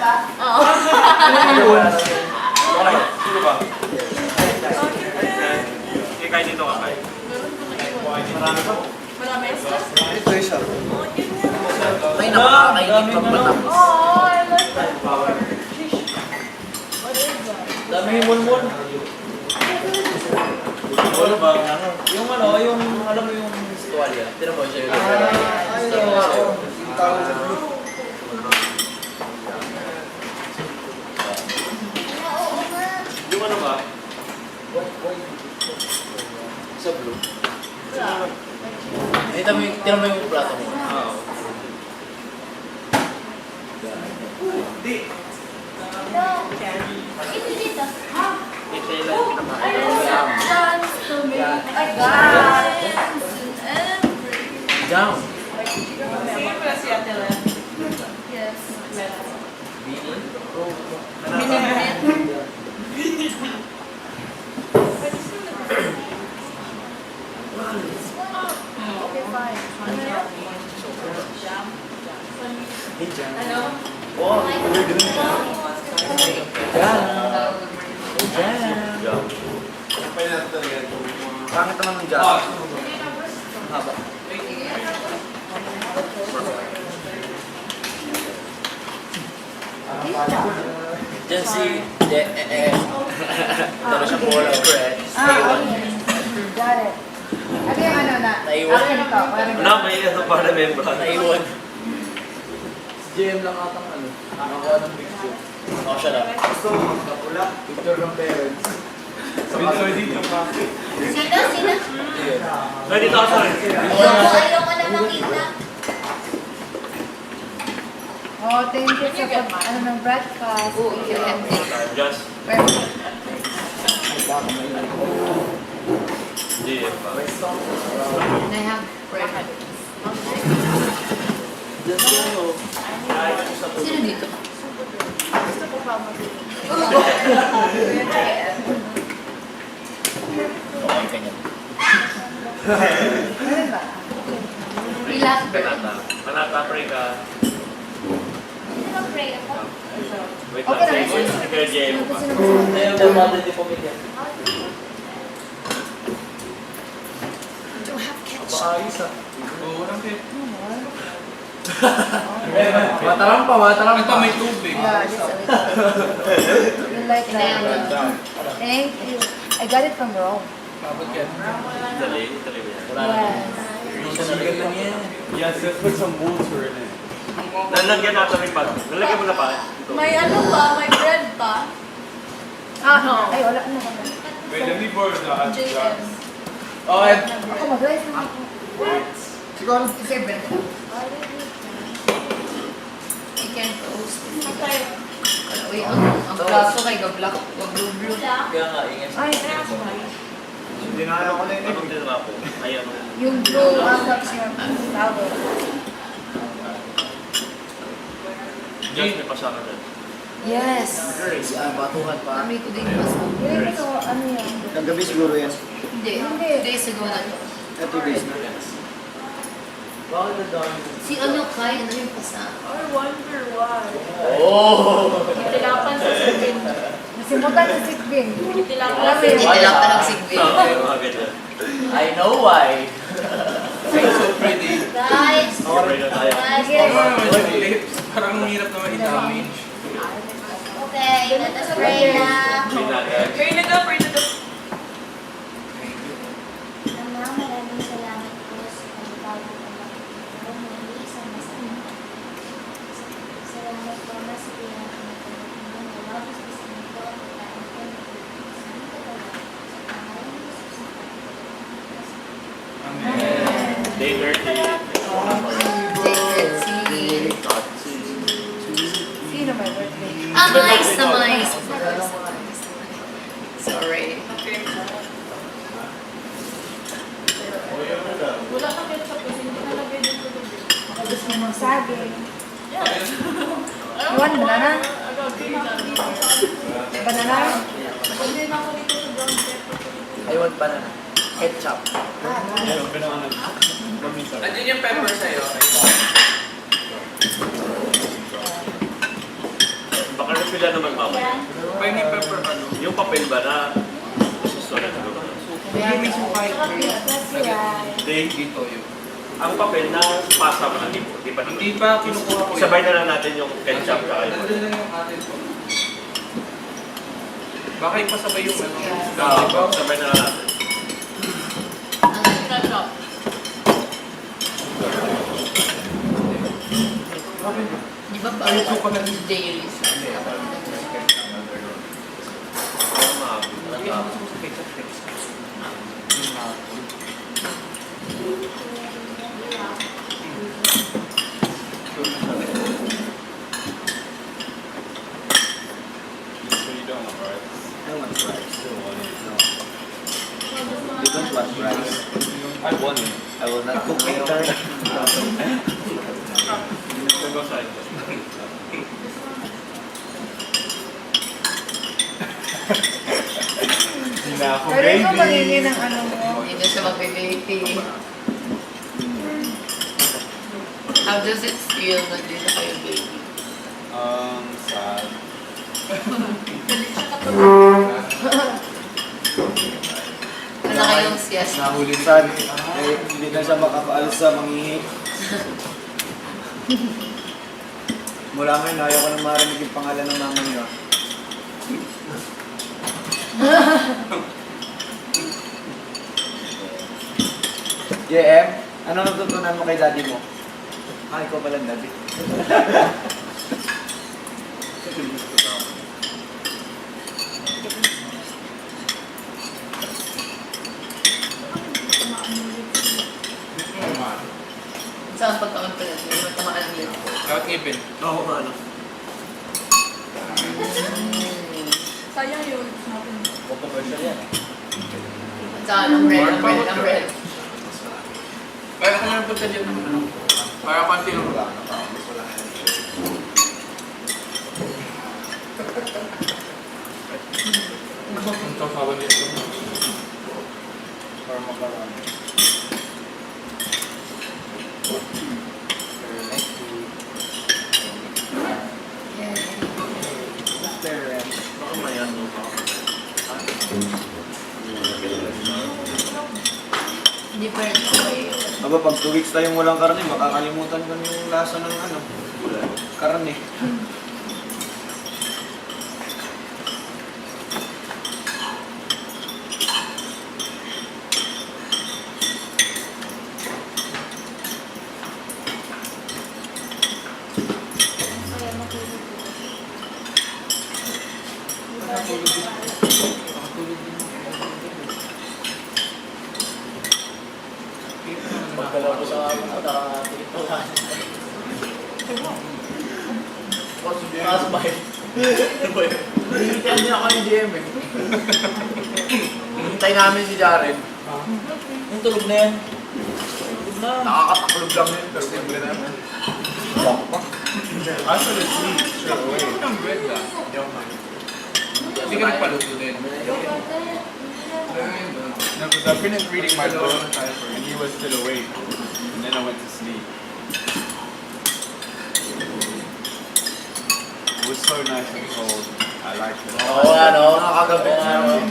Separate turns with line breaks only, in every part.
Oo.
Okay, sino ba? Kaya dito ka kayo. Marami pa.
Marami.
Ito isa.
Ay, nakakakainit pag mata.
Oo, I like that.
Dami yung mulmul.
Ano ba?
Yung ano, yung alam mo yung tuwalya. Tira mo siya yung
Yung ano ba?
sa blue. Tira mo yung plato mo.
Oo. Hindi.
Ito dito.
Ito yung lang pinakain.
Dance to me. Dance and breathe.
Jam.
Sige pala si Ate Len.
Yes. Okay, fine.
Ano?
Wow.
Jam.
Pangit naman ng jam.
Haba. Diyan si dala siyang bola bread.
Okay. Got it. Ano yung ano na?
Naiwan.
Akin ito.
Ano, may ano para member.
Naiwan. Si JM lang atang ano. Nakakuha ng picture. Ako siya lang.
Gusto mo magkapula? Picture ng parents.
Picture dito pa.
Sino? Sino?
Ay, dito ako sa rin.
Ayoko na makita.
Oh, thank you sa pag, ano ng breakfast.
Just.
Perfect.
GF pa.
And I have breakfast.
Diyan si ano.
Sino dito?
Gusto ko pa mag-inom.
Okay ka niyan.
Ano ba?
Relax.
Panata. Panata, pray ka.
Sino pray ako?
Wait
Okay
lang,
lang.
say kaya GF pa.
Ayun, may mother di pamilya.
Maayos ah.
Oo, walang kaya.
Mataram pa, mataram pa.
may tubig.
Yeah, this is You like that? Thank you. I got it from Rome.
Dali, dali ba yan?
Wala na.
Yes.
Sigat lang yan.
Yes, let's put some water in it.
Lalagyan natin may pa. Lalagyan mo na pa.
May ano pa? May bread pa?
Ah, ay, wala na naman.
Wait, let me borrow the
JS.
Okay.
Ako mag-rice na ako.
Siguro.
Seven.
You can toast.
Uy, ang plato kay Gablak. Wag blue.
Kaya nga, ingay sa
Ay,
Hindi na ako na
Anong tinira po? Ay, ano?
yung blue cups niya. Tawag.
Just may pasama dyan.
Yes.
si batuhan pa.
Kami ko din mas.
Hindi ito, ano yan?
Nagabi siguro yan.
Hindi.
Hindi.
2 days ago na to.
2 days na.
Bakit ang dami?
Si ano kay, ano yung pasa?
I wonder why.
Oh!
Itilapan sa sabihin.
Nasimutan sa sikbin.
Itilapan
Alam mo
sa
yun?
Hindi lang tanong sigbi.
Okay, mga ganyan.
I know why.
So pretty.
Guys!
Pray na tayo.
Guys!
Parang hirap naman i-damage.
Okay, let us pray na.
Pray natin.
Pray na daw, pray na daw.
Ama, maraming salamat po sa pagbabago ng mga muli sa masama. Salamat po na sa pinagpapalagay ng mga gusto sa nito at kain ko ng isang katawag sa pangalan ng Jesus na
Day 30.
Sino may birthday?
Mais na mais. Sorry.
Wala kang ketchup kasi hindi nalagay din ko doon.
Ako gusto mo magsaging.
Ayaw
Iwan mo na na.
Agaw, dito.
Banana?
Hindi na ako dito sa brown pepper.
I want banana. Ketchup.
Andiyan yung pepper sa'yo.
bibila naman mamaya.
Pwede pepper ano.
Yung papel ba na sorry,
Hindi may sukay.
Hindi.
Dito yun.
Ang papel na pasa mo na hindi pa
Hindi pa kinukuha ko
Sabay na lang natin yung ketchup ka kayo.
Ano lang yung atin po. Baka ipasabay yung ano.
Sabay na lang natin.
Ketchup.
Di ba pa ako dailies?
I want rice. You don't want rice?
I want it.
I will not cook later.
Hindi na ako
Pero ikaw magiging ng ano mo.
Hindi na siya mag-baby. How does it feel na hindi na kayo baby?
Sad.
Wala kayong siesta.
Nahuli sad. Eh, hindi na siya makapaalis sa mangihi. Mula ngayon, ayaw ko nang marinig yung pangalan ng mama niya. JM, ano natutunan mo kay daddy mo? Ah, ikaw pala ang daddy.
Saan pagkaon pa lang? Hindi matamaan ulit.
Dapat ngipin.
Oo nga, ano.
Sayang yun. Natin.
Controversial yan.
Saan? Ang red, ang red, ang red.
Kaya kung meron punta dyan naman ano. Para konti lang. Ang sasawa dito.
Para makarami.
Baka may ano.
Hindi pa rin okay.
Aba, pag 2 weeks tayong walang karne, makakalimutan ko yung lasa ng ano, karne.
Pagdalaw ko sa akin, ito ka. Taas ba eh?
Hintayin niya ako yung GM eh. Hintayin namin si Jaren. Yung tulog na yan. Tulog na. Nakakataklog lang yun, pero simple na naman.
Actually, sleep straight away.
Ang bread ah. Hindi ka nagpaluto din.
No, because I finished reading my book and he was still awake. And then I went to sleep. It was so nice and cold. I liked it.
Oo, ano, nakakagabi na ano.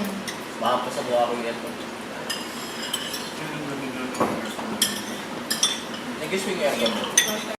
Baka pa sa buha ko yan. Nag-swing aircon mo.